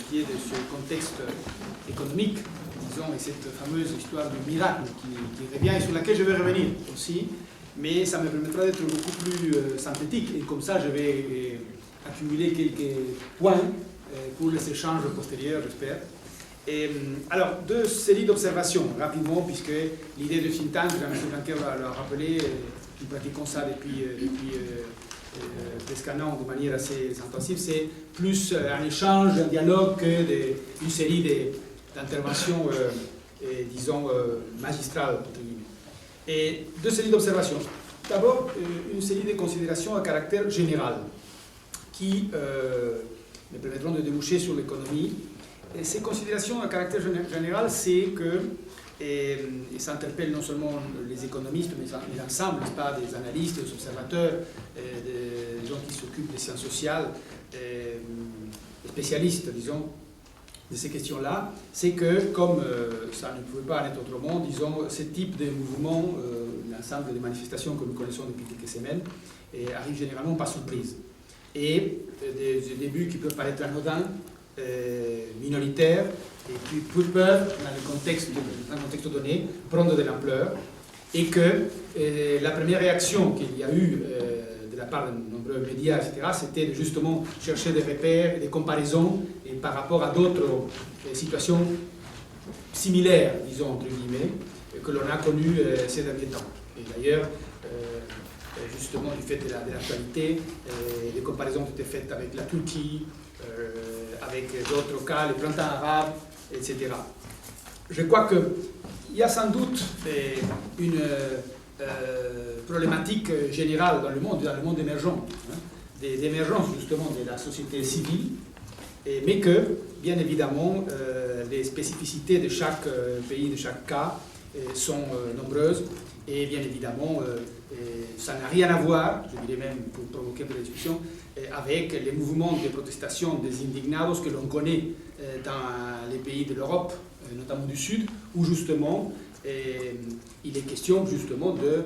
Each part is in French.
qui est de ce contexte économique, disons, et cette fameuse histoire du miracle qui revient et sur laquelle je vais revenir aussi, mais ça me permettra d'être beaucoup plus synthétique, et comme ça je vais accumuler quelques points pour les échanges postérieurs, j'espère. Alors, deux séries d'observations, rapidement, puisque l'idée de think tank, Jean-Michel Blanquer l'a rappelé, nous pratiquons ça depuis presque un an de manière assez intensive, c'est plus un échange, un dialogue que une série d'interventions, disons, magistrales, entre guillemets. Et deux séries d'observations. D'abord, une série de considérations à caractère général, qui me permettront de déboucher sur l'économie. Et ces considérations à caractère général, c'est que, et ça interpelle non seulement les économistes, mais l'ensemble, n'est-ce pas, des analystes, des observateurs, des gens qui s'occupent des sciences sociales, des spécialistes, disons, de ces questions-là, c'est que, comme ça ne pouvait pas en être autrement, disons, ce type de mouvement, l'ensemble des manifestations que nous connaissons depuis quelques semaines, arrive généralement par surprise. Et des débuts qui peuvent paraître anodins, minoritaires, et qui peuvent, dans un contexte donné, prendre de l'ampleur, et que la première réaction qu'il y a eu de la part de nombreux médias, etc., c'était de justement chercher des repères, des comparaisons, et par rapport à d'autres situations similaires, disons, entre guillemets, que l'on a connues ces derniers temps. Et d'ailleurs, justement, du fait de l'actualité, les comparaisons ont été faites avec la Turquie, avec d'autres cas, le printemps arabe, etc. Je crois qu'il y a sans doute une problématique générale dans le monde émergent, d'émergence justement de la société civile, mais que, bien évidemment, les spécificités de chaque pays, de chaque cas, sont nombreuses, et bien évidemment, ça n'a rien à voir, je dirais même pour provoquer pour la discussion, avec les mouvements de protestation des indignados que l'on connaît dans les pays de l'Europe, notamment du Sud, où justement il est question justement de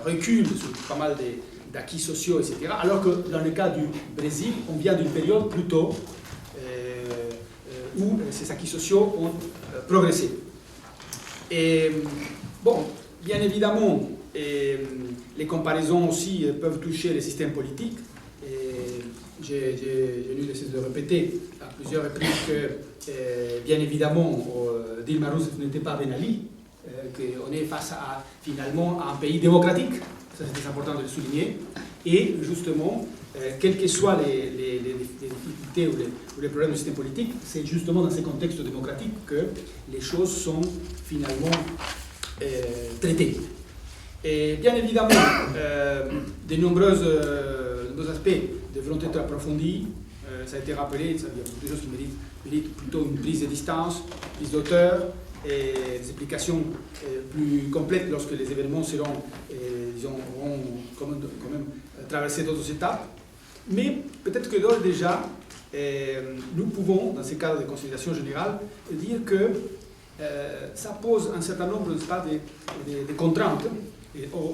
recul sur pas mal d'acquis sociaux, etc. Alors que dans le cas du Brésil, on vient d'une période plutôt où ces acquis sociaux ont progressé. Et bon, bien évidemment, les comparaisons aussi peuvent toucher les systèmes politiques. J'ai eu de cesse de répéter à plusieurs reprises que, bien évidemment, Dilma Rousseff n'était pas Ben Ali, qu'on est face à, finalement, à un pays démocratique, ça c'est important de le souligner, et justement, quelles que soient les difficultés ou les problèmes du système politique, c'est justement dans ces contextes démocratiques que les choses sont finalement traitées. Et bien évidemment, de nombreux aspects devront être approfondis. Ça a été rappelé, il y a beaucoup de choses qui méritent plutôt une prise de distance, prise d'auteur, et des explications plus complètes lorsque les événements seront, disons, auront quand même traversé d'autres étapes. Mais peut-être que d'ores déjà, nous pouvons, dans ces cadres de considération générale, dire que ça pose un certain nombre de contraintes,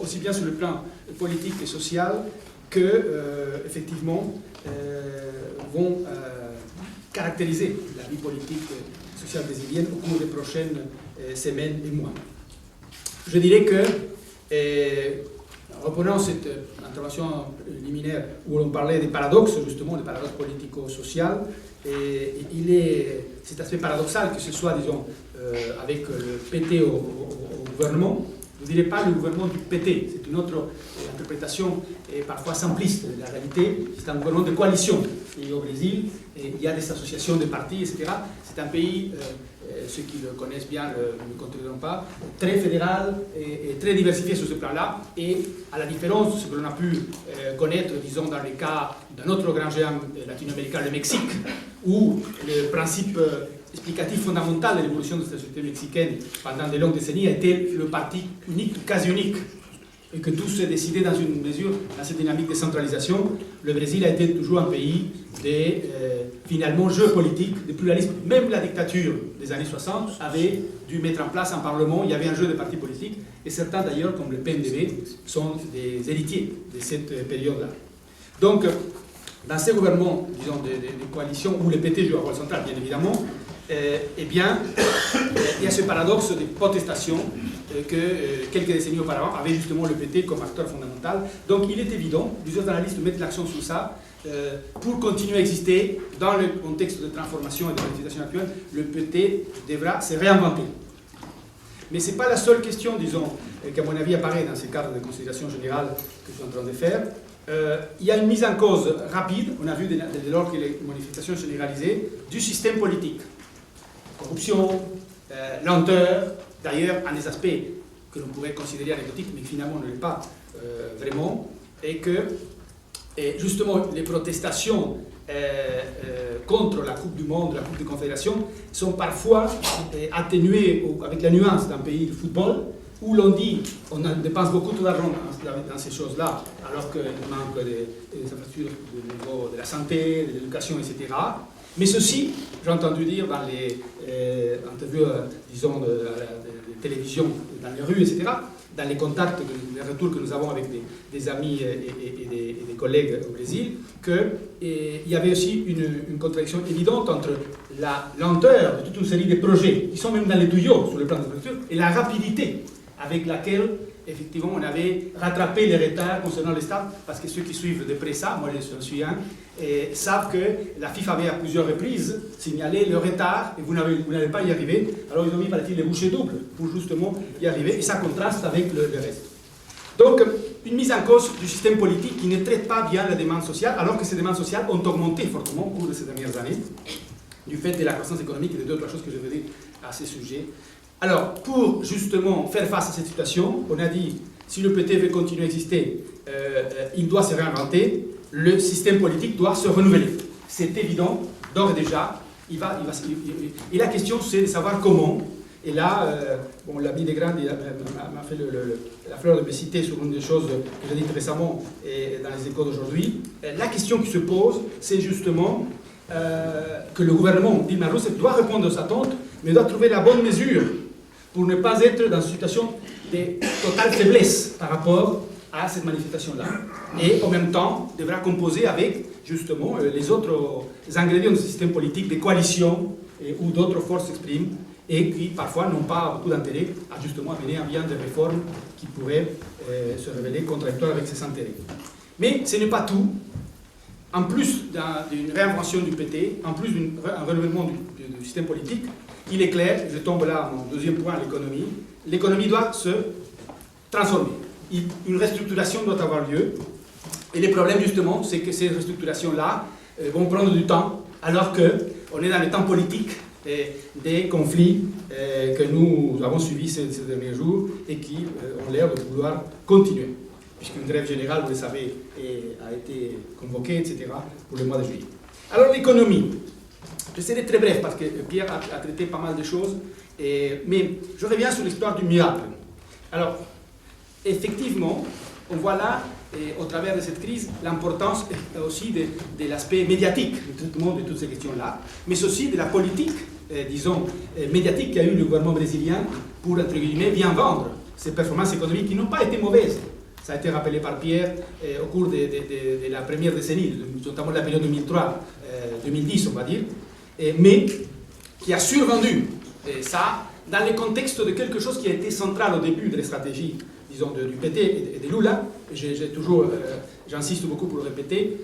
aussi bien sur le plan politique et social, que, effectivement, vont caractériser la vie politique et sociale brésilienne au cours des prochaines semaines et mois. Je dirais que, reprenant cette intervention liminaire où l'on parlait des paradoxes, justement, des paradoxes politico-sociaux, il est cet aspect paradoxal, que ce soit, disons, avec le PT au gouvernement. Je ne dirais pas le gouvernement du PT, c'est une autre interprétation parfois simpliste de la réalité. C'est un gouvernement de coalition. Et au Brésil, il y a des associations de partis, etc. C'est un pays, ceux qui le connaissent bien ne le contrediront pas, très fédéral et très diversifié sur ce plan-là. Et à la différence de ce que l'on a pu connaître, disons, dans le cas d'un autre grand géant latino-américain, le Mexique, où le principe explicatif fondamental de l'évolution de cette société mexicaine pendant de longues décennies a été le parti unique, quasi unique, et que tout s'est décidé dans une mesure, dans cette dynamique de centralisation. Le Brésil a été toujours un pays de, finalement, jeu politique, de pluralisme. Même la dictature des années 60 avait dû mettre en place un parlement, il y avait un jeu de partis politiques, et certains d'ailleurs, comme le PNDB, sont des héritiers de cette période-là. Donc, dans ces gouvernements, disons, des coalitions où le PT joue un rôle central, bien évidemment, eh bien, il y a ce paradoxe des protestations que quelques décennies auparavant avait justement le PT comme acteur fondamental. Donc il est évident, plusieurs analystes mettent l'accent sur ça, pour continuer à exister dans le contexte de transformation et de manifestation actuelle, le PT devra se réinventer. Mais ce n'est pas la seule question, disons, qui à mon avis apparaît dans ces cadres de considération générale que je suis en train de faire. Il y a une mise en cause rapide, on a vu dès lors que les manifestations sont généralisées, du système politique. Corruption, lenteur, d'ailleurs, un des aspects que l'on pourrait considérer anecdotique, mais qui finalement ne l'est pas vraiment, et que justement les protestations contre la Coupe du Monde, la Coupe des Confédérations, sont parfois atténuées avec la nuance d'un pays de football, où l'on dit on dépense beaucoup trop d'argent dans ces choses-là, alors qu'il manque des infrastructures au niveau de la santé, de l'éducation, etc. Mais ceci, j'ai entendu dire dans les interviews, disons, de télévision, dans les rues, etc., dans les contacts, les retours que nous avons avec des amis et des collègues au Brésil, qu'il y avait aussi une contradiction évidente entre la lenteur de toute une série de projets, qui sont même dans les tuyaux sur le plan de l'infrastructure, et la rapidité avec laquelle, effectivement, on avait rattrapé les retards concernant les stades, parce que ceux qui suivent de près ça, moi je suis un, savent que la FIFA avait à plusieurs reprises signalé le retard, et vous n'allez pas y arriver. Alors ils ont mis, paraît-il, les bouchées doubles pour justement y arriver, et ça contraste avec le reste. Donc, une mise en cause du système politique qui ne traite pas bien la demande sociale, alors que ces demandes sociales ont augmenté fortement au cours de ces dernières années, du fait de la croissance économique et de deux autres choses que je vais dire à ces sujets. Alors, pour justement faire face à cette situation, on a dit, si le PT veut continuer à exister, il doit se réinventer, le système politique doit se renouveler. C'est évident, d'ores et déjà, et la question c'est de savoir comment. Et là, bon, l'ami Desgrandes m'a fait la fleur de me citer sur une des choses que j'ai dites récemment et dans les échos d'aujourd'hui. La question qui se pose, c'est justement que le gouvernement Dilma Rousseff doit répondre aux attentes, mais doit trouver la bonne mesure pour ne pas être dans une situation de totale faiblesse par rapport à cette manifestation-là. Et en même temps, devra composer avec, justement, les autres ingrédients du système politique, des coalitions où d'autres forces s'expriment et qui, parfois, n'ont pas beaucoup d'intérêt à, justement, mener à bien des réformes qui pourraient se révéler contradictoires avec ces intérêts. Mais ce n'est pas tout. En plus d'une réinvention du PT, en plus d'un renouvellement du système politique, il est clair, je tombe là à mon deuxième point, l'économie doit se transformer. Une restructuration doit avoir lieu. Et le problème, justement, c'est que ces restructurations-là vont prendre du temps, alors qu'on est dans le temps politique des conflits que nous avons suivis ces derniers jours et qui ont l'air de vouloir continuer, puisqu'une grève générale, vous le savez, a été convoquée, etc., pour le mois de juillet. Alors, l'économie. Je serai très bref, parce que Pierre a traité pas mal de choses, mais je reviens sur l'histoire du miracle. Alors, effectivement, on voit là, au travers de cette crise, l'importance aussi de l'aspect médiatique du traitement de toutes ces questions-là, mais aussi de la politique, disons, médiatique qu'a eu le gouvernement brésilien pour, entre guillemets, bien vendre ces performances économiques qui n'ont pas été mauvaises. Ça a été rappelé par Pierre au cours de la première décennie, notamment de la période 2003-2010, on va dire, mais qui a survendu. Et ça, dans le contexte de quelque chose qui a été central au début de la stratégie, disons, du PT et de Lula, j'insiste beaucoup pour le répéter,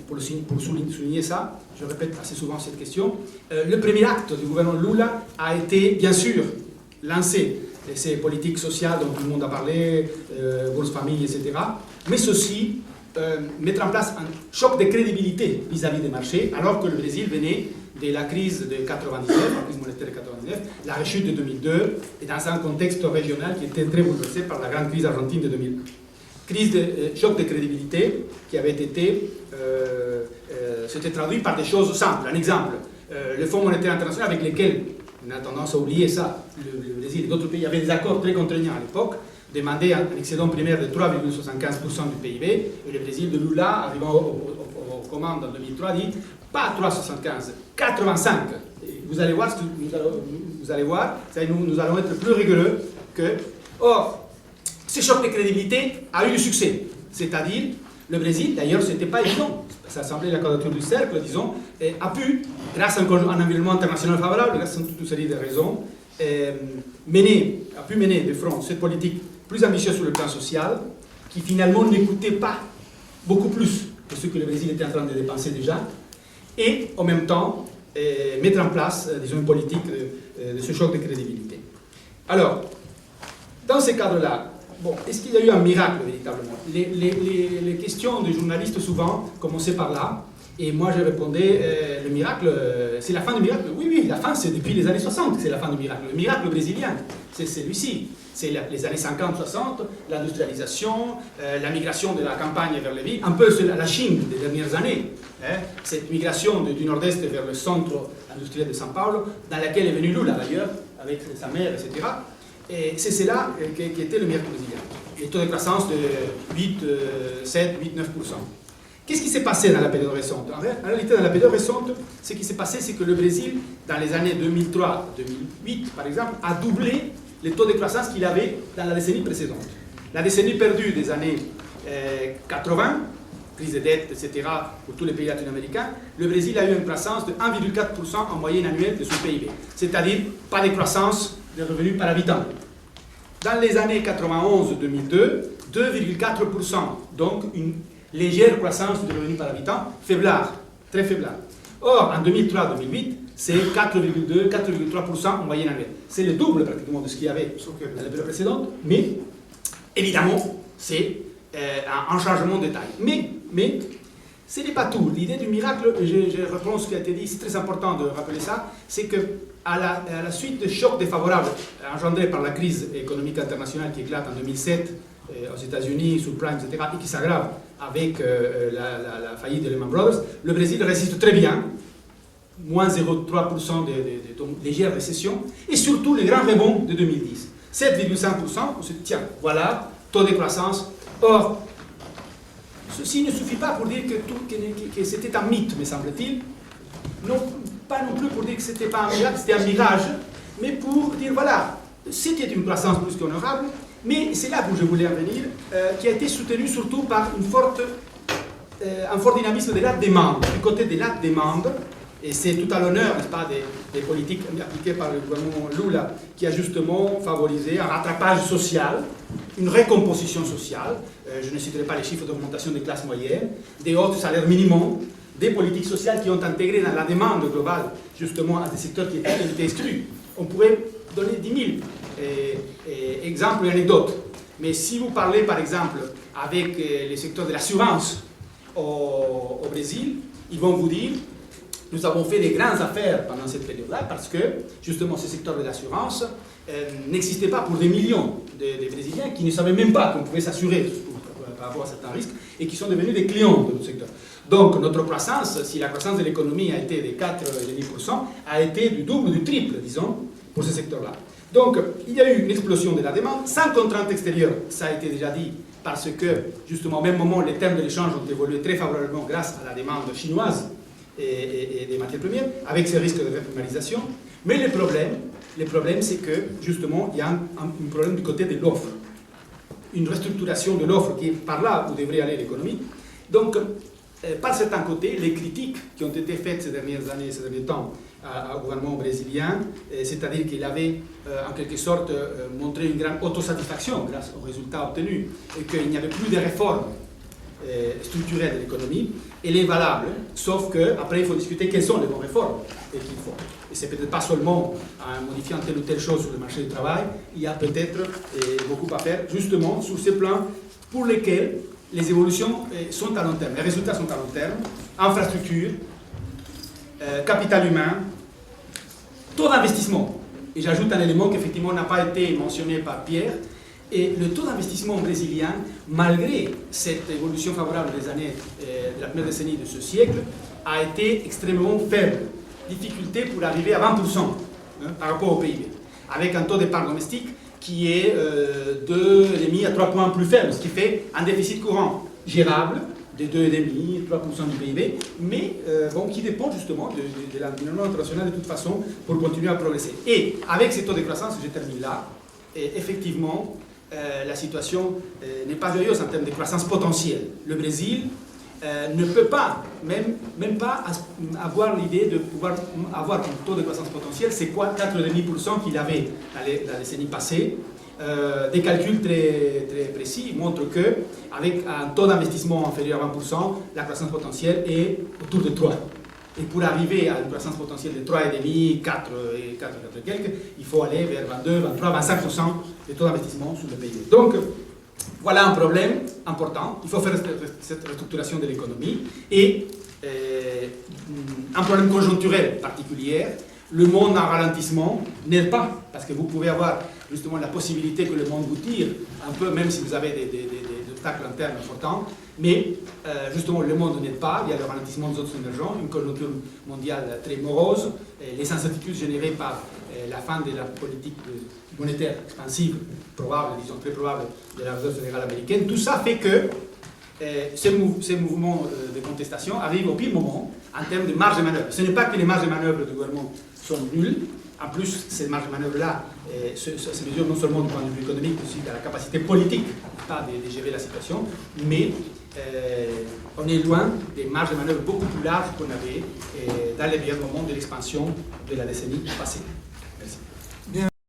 pour souligner ça, je répète assez souvent cette question. Le premier acte du gouvernement Lula a été, bien sûr, lancer ces politiques sociales dont tout le monde a parlé, bourse famille, etc., mais aussi mettre en place un choc de crédibilité vis-à-vis des marchés, alors que le Brésil venait de la crise de 99, la crise monétaire de 99, la rechute de 2002, et dans un contexte régional qui était très bouleversé par la grande crise argentine de 2001. Choc de crédibilité qui avait été, s'était traduit par des choses simples. Un exemple, le Fonds monétaire international avec lequel, on a tendance à oublier ça, le Brésil et d'autres pays avaient des accords très contraignants à l'époque, demandait un excédent primaire de 3,75% du PIB, et le Brésil de Lula, arrivant aux commandes en 2003, dit pas 3,75, 85. Et vous allez voir, nous allons être plus rigoureux que... Or, ce choc de crédibilité a eu du succès, c'est-à-dire Le Brésil, d'ailleurs, ce n'était pas évident. Ça semblait la quadrature du cercle, disons, a pu, grâce à un environnement international favorable, grâce à toute une série de raisons, a pu mener de front cette politique plus ambitieuse sur le plan social, qui finalement ne coûtait pas beaucoup plus que ce que le Brésil était en train de dépenser déjà, et en même temps mettre en place, disons, une politique de ce choc de crédibilité. Alors, dans ce cadre-là, bon, est-ce qu'il y a eu un miracle véritablement? Les questions des journalistes souvent commençaient par là, et moi je répondais, le miracle, c'est la fin du miracle. Oui, oui, la fin c'est depuis les années 60, c'est la fin du miracle. Le miracle brésilien, c'est celui-ci. C'est les années 50-60, l'industrialisation, la migration de la campagne vers les villes, un peu la Chine des dernières années. Cette migration du nord-est vers le centre industriel de São Paulo, dans laquelle est venu Lula d'ailleurs, avec sa mère, etc. Et c'est cela qui était le miracle brésilien. Les taux de croissance de 8, 7, 8, 9%. Qu'est-ce qui s'est passé dans la période récente? En réalité, dans la période récente, ce qui s'est passé, c'est que le Brésil, dans les années 2003-2008, par exemple, a doublé les taux de croissance qu'il avait dans la décennie précédente. La décennie perdue des années 80, crise de dette, etc., pour tous les pays latino-américains, le Brésil a eu une croissance de 1,4% en moyenne annuelle de son PIB. C'est-à-dire, pas de croissance de revenus par habitant. Dans les années 91-2002, 2,4%, donc une légère croissance de revenus par habitant, faiblard, très faiblard. Or, en 2003-2008, c'est 4,2, 4,3% en moyenne annuelle. C'est le double pratiquement de ce qu'il y avait dans la période précédente, mais évidemment, c'est un changement de taille. Mais ce n'est pas tout. L'idée du miracle, je reprends ce qui a été dit, c'est très important de rappeler ça, c'est que à la suite de chocs défavorables engendrés par la crise économique internationale qui éclate en 2007 aux États-Unis, subprime, etc., et qui s'aggrave avec la faillite de Lehman Brothers, le Brésil résiste très bien, moins 0,3% de légère récession, et surtout le grand rebond de 2010. 7,5%, on se dit, tiens, voilà, taux de croissance. Or, ceci ne suffit pas pour dire que c'était un mythe, me semble-t-il. Non, pas non plus pour dire que ce n'était pas un miracle, c'était un mirage, mais pour dire, voilà, c'était une croissance plus qu'honorable, mais c'est là où je voulais en venir, qui a été soutenue surtout par un fort dynamisme de la demande. Du côté de la demande, et c'est tout à l'honneur, n'est-ce pas, des politiques appliquées par le gouvernement Lula, qui a justement favorisé un rattrapage social, une récomposition sociale. Je ne citerai pas les chiffres d'augmentation des classes moyennes, des hautes salaires minimums, des politiques sociales qui ont intégré dans la demande globale, justement, à des secteurs qui étaient exclus. On pourrait donner 10 000 exemples et anecdotes. Mais si vous parlez, par exemple, avec les secteurs de l'assurance au Brésil, ils vont vous dire: nous avons fait des grandes affaires pendant cette période-là parce que, justement, ce secteur de l'assurance n'existait pas pour des millions de Brésiliens qui ne savaient même pas qu'on pouvait s'assurer par rapport à certains risques et qui sont devenus des clients de notre secteur. Donc, notre croissance, si la croissance de l'économie a été de 4,5%, a été du double, du triple, disons, pour ce secteur-là. Donc, il y a eu une explosion de la demande, sans contrainte extérieure, ça a été déjà dit, parce que, justement, au même moment, les termes de l'échange ont évolué très favorablement grâce à la demande chinoise et des matières premières, avec ces risques de reprimarisation. Mais le problème, c'est que, justement, il y a un problème du côté de l'offre. Une restructuration de l'offre qui est par là où devrait aller l'économie. Donc, par certains côtés, les critiques qui ont été faites ces dernières années, ces derniers temps, au gouvernement brésilien, c'est-à-dire qu'il avait en quelque sorte montré une grande autosatisfaction grâce aux résultats obtenus et qu'il n'y avait plus de réformes structurelles de l'économie, elle est valable, sauf qu'après il faut discuter quelles sont les bonnes réformes qu'il faut. Et c'est peut-être pas seulement en modifiant telle ou telle chose sur le marché du travail, il y a peut-être beaucoup à faire justement sur ces plans pour lesquels les évolutions sont à long terme, les résultats sont à long terme, infrastructure, capital humain, taux d'investissement. Et j'ajoute un élément qui effectivement n'a pas été mentionné par Pierre, et le taux d'investissement brésilien, malgré cette évolution favorable des années de la première décennie de ce siècle, a été extrêmement faible. Difficulté pour arriver à 20% par rapport au PIB, avec un taux d'épargne domestique qui est 2,5 à 3 points plus faible, ce qui fait un déficit courant gérable de 2,5 à 3% du PIB, mais bon, qui dépend justement de l'environnement international de toute façon pour continuer à progresser. Et avec ces taux de croissance, je termine là, effectivement, la situation n'est pas joyeuse en termes de croissance potentielle. Le Brésil ne peut pas, même pas avoir l'idée de pouvoir avoir un taux de croissance potentielle. C'est quoi 4,5% qu'il avait dans la décennie passée. Des calculs très, très précis montrent qu'avec un taux d'investissement inférieur à 20%, la croissance potentielle est autour de 3. Et pour arriver à une croissance potentielle de 3,5, 4 et 4 et quelques, il faut aller vers 22, 23, 25% de taux d'investissement sur le PIB. Donc, voilà un problème important. Il faut faire cette restructuration de l'économie et un problème conjoncturel particulier. Le monde en ralentissement n'aide pas, parce que vous pouvez avoir justement la possibilité que le monde vous tire un peu, même si vous avez des obstacles internes importants, mais justement le monde n'aide pas, il y a le ralentissement des autres émergents, une conjoncture mondiale très morose, les incertitudes générées par la fin de la politique monétaire expansive, probable, disons très probable, de la Réserve fédérale américaine, tout ça fait que ces mouvements de contestation arrivent au pire moment en termes de marge de manœuvre. Ce n'est pas que les marges de manœuvre du gouvernement sont nulles, en plus ces marges de manœuvre-là se mesurent non seulement du point de vue économique, mais aussi de la capacité politique de gérer la situation, mais on est loin des marges de manœuvre beaucoup plus larges qu'on avait dans les meilleurs moments de l'expansion de la décennie passée.